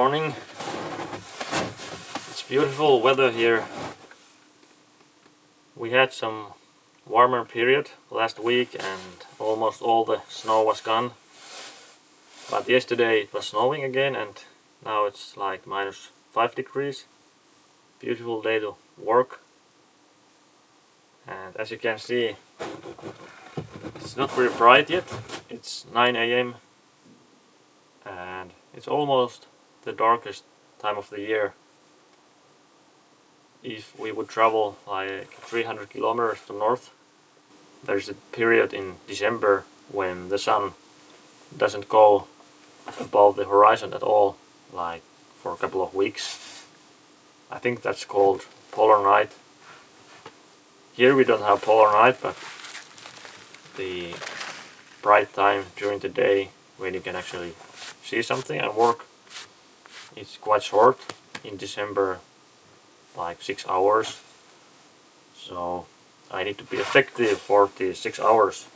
morning. It's beautiful weather here. We had some warmer period last week and almost all the snow was gone. But yesterday it was snowing again and now it's like -5 degrees. Beautiful day to work. And as you can see, it's not very bright yet. It's 9 AM and it's almost the darkest time of the year. If we would travel like 300 kilometers to north, there's a period in December when the sun doesn't go above the horizon at all, like for a couple of weeks. I think that's called polar night. Here we don't have polar night, but the bright time during the day when you can actually see something and work, it's quite short. In December, like 6 hours. So I need to be effective for the 6 hours.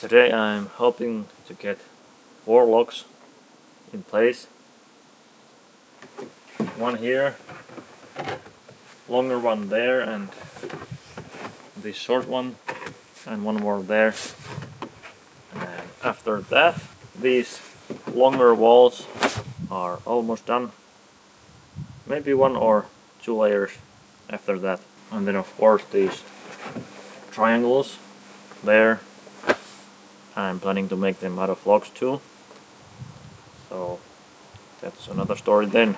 Today I'm hoping to get 4 logs in place. One here, longer one there, and this short one, and one more there. And after that, these longer walls are almost done. Maybe 1 or 2 layers after that. And then of course these triangles there. I'm planning to make them out of logs too. So that's another story then.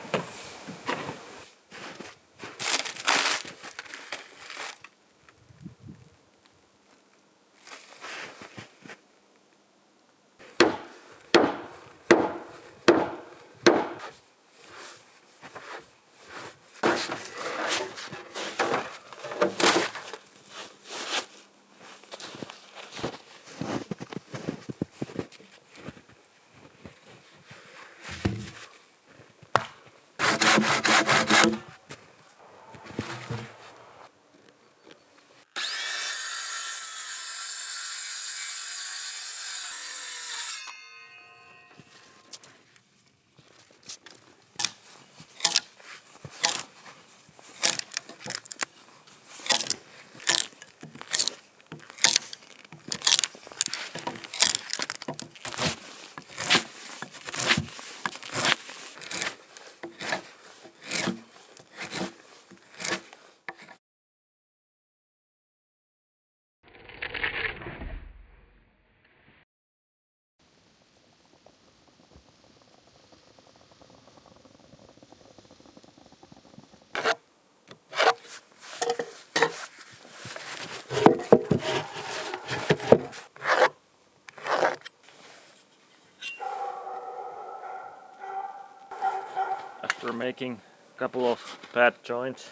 After making a couple of pad joints,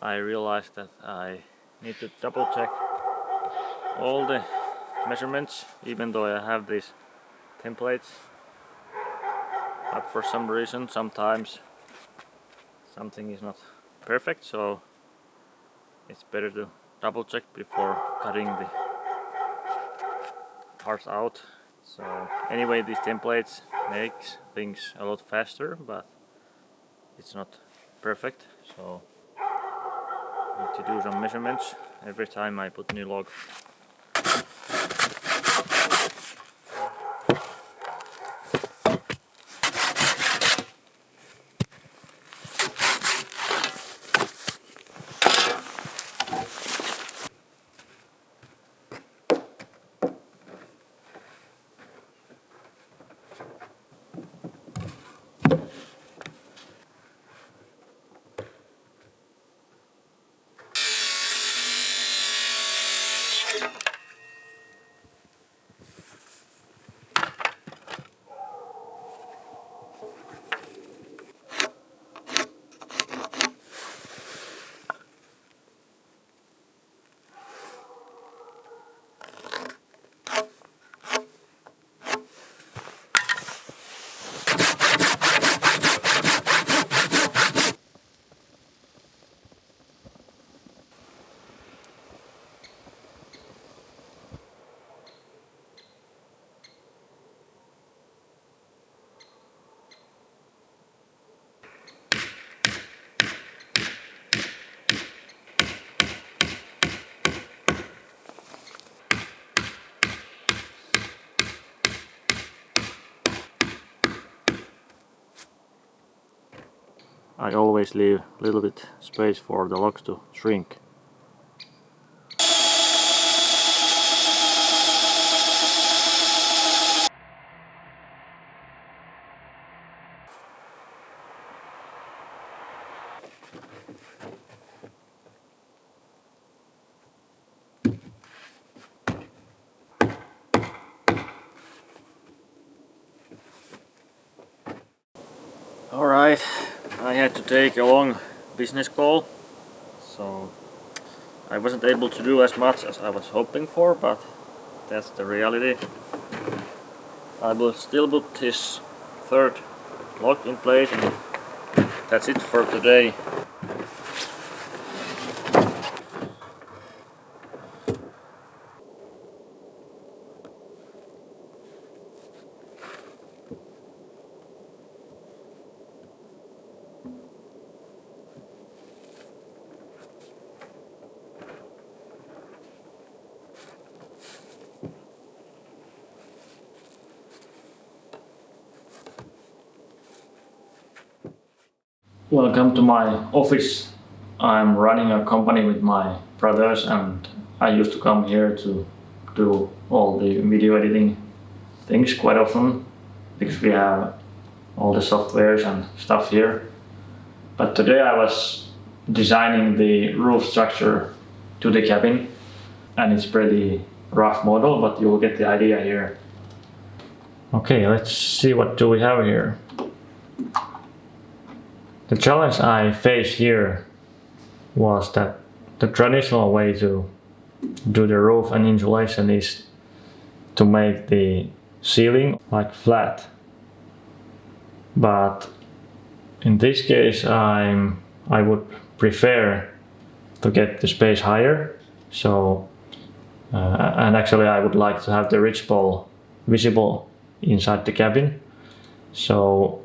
I realized that I need to double check all the measurements, even though I have these templates. But for some reason, sometimes something is not perfect, so it's better to double check before cutting the parts out. So anyway, these templates makes things a lot faster, but it's not perfect, so I need to do some measurements every time I put new log. I always leave a little bit space for the logs to shrink. Alright, I had to take a long business call, so I wasn't able to do as much as I was hoping for, but that's the reality. I will still put this third log in place, and that's it for today. Welcome to my office. I'm running a company with my brothers, and I used to come here to do all the video editing things quite often because we have all the softwares and stuff here. But today I was designing the roof structure to the cabin, and it's pretty rough model, but you'll get the idea here. Okay, let's see what do we have here. The challenge I faced here was that the traditional way to do the roof and insulation is to make the ceiling like flat. But in this case I would prefer to get the space higher. So and actually I would like to have the ridge pole visible inside the cabin. So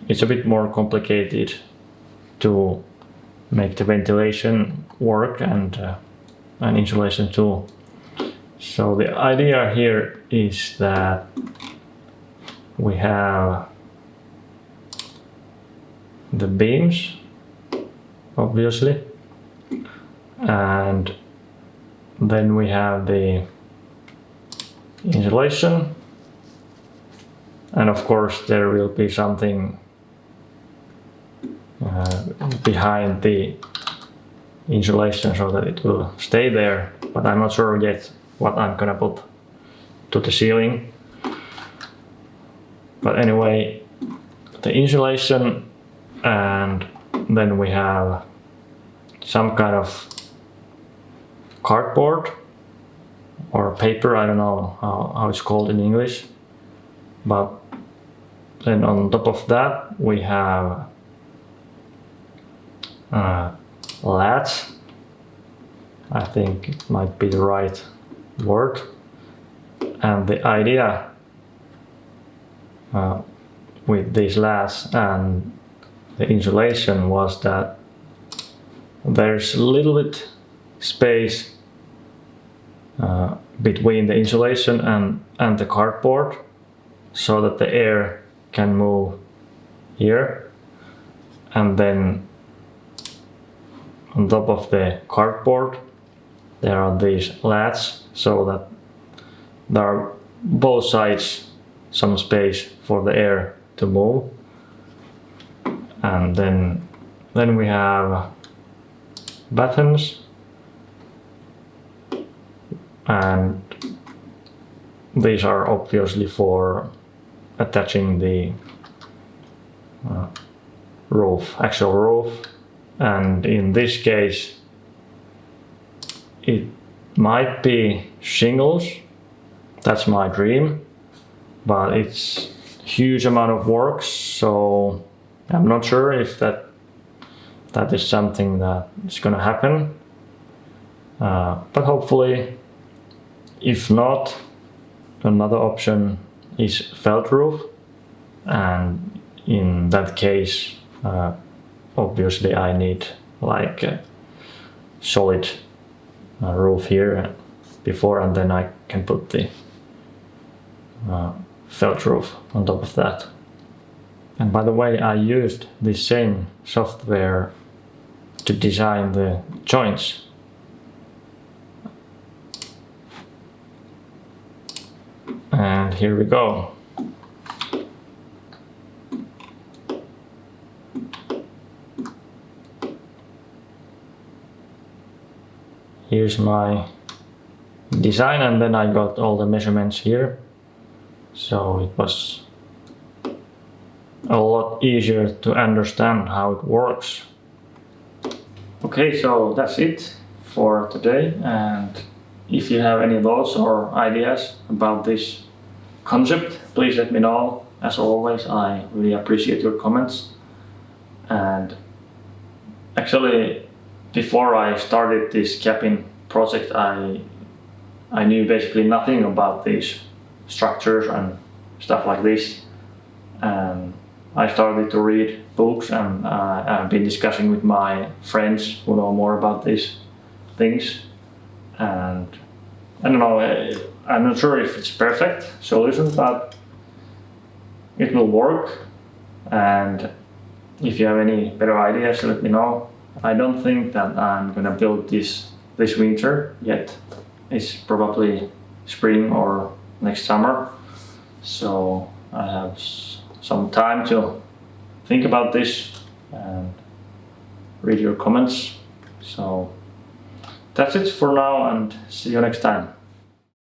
it's a bit more complicated to make the ventilation work and insulation too. So the idea here is that we have the beams, obviously, and then we have the insulation, and of course there will be something behind the insulation so that it will stay there, but I'm not sure yet what I'm gonna put to the ceiling. But anyway, the insulation, and then we have some kind of cardboard or paper, I don't know how it's called in English, but then on top of that we have lats. I think it might be the right word. And the idea with these lats and the insulation was that there's a little bit space between the insulation and the cardboard so that the air can move here, and then on top of the cardboard there are these lats so that there are both sides some space for the air to move. And then we have buttons, and these are obviously for attaching the actual roof, and in this case it might be shingles. That's my dream, but it's huge amount of work, so I'm not sure if that is something that is gonna happen, but hopefully. If not, another option is felt roof, and in that case obviously I need like a solid roof here before, and then I can put the felt roof on top of that. And by the way, I used the same software to design the joints. And here we go. Here's my design, and then I got all the measurements here. So it was a lot easier to understand how it works. Okay, so that's it for today, and if you have any thoughts or ideas about this concept, please let me know. As always, I really appreciate your comments. And actually, before I started this cabin project, I knew basically nothing about these structures and stuff like this. And I started to read books, and I've been discussing with my friends who know more about these things. And I don't know, I'm not sure if it's perfect solution, but it will work. And if you have any better ideas, let me know. I don't think that I'm gonna build this winter yet. It's probably spring or next summer. So I have some time to think about this and read your comments. So that's it for now, and see you next time.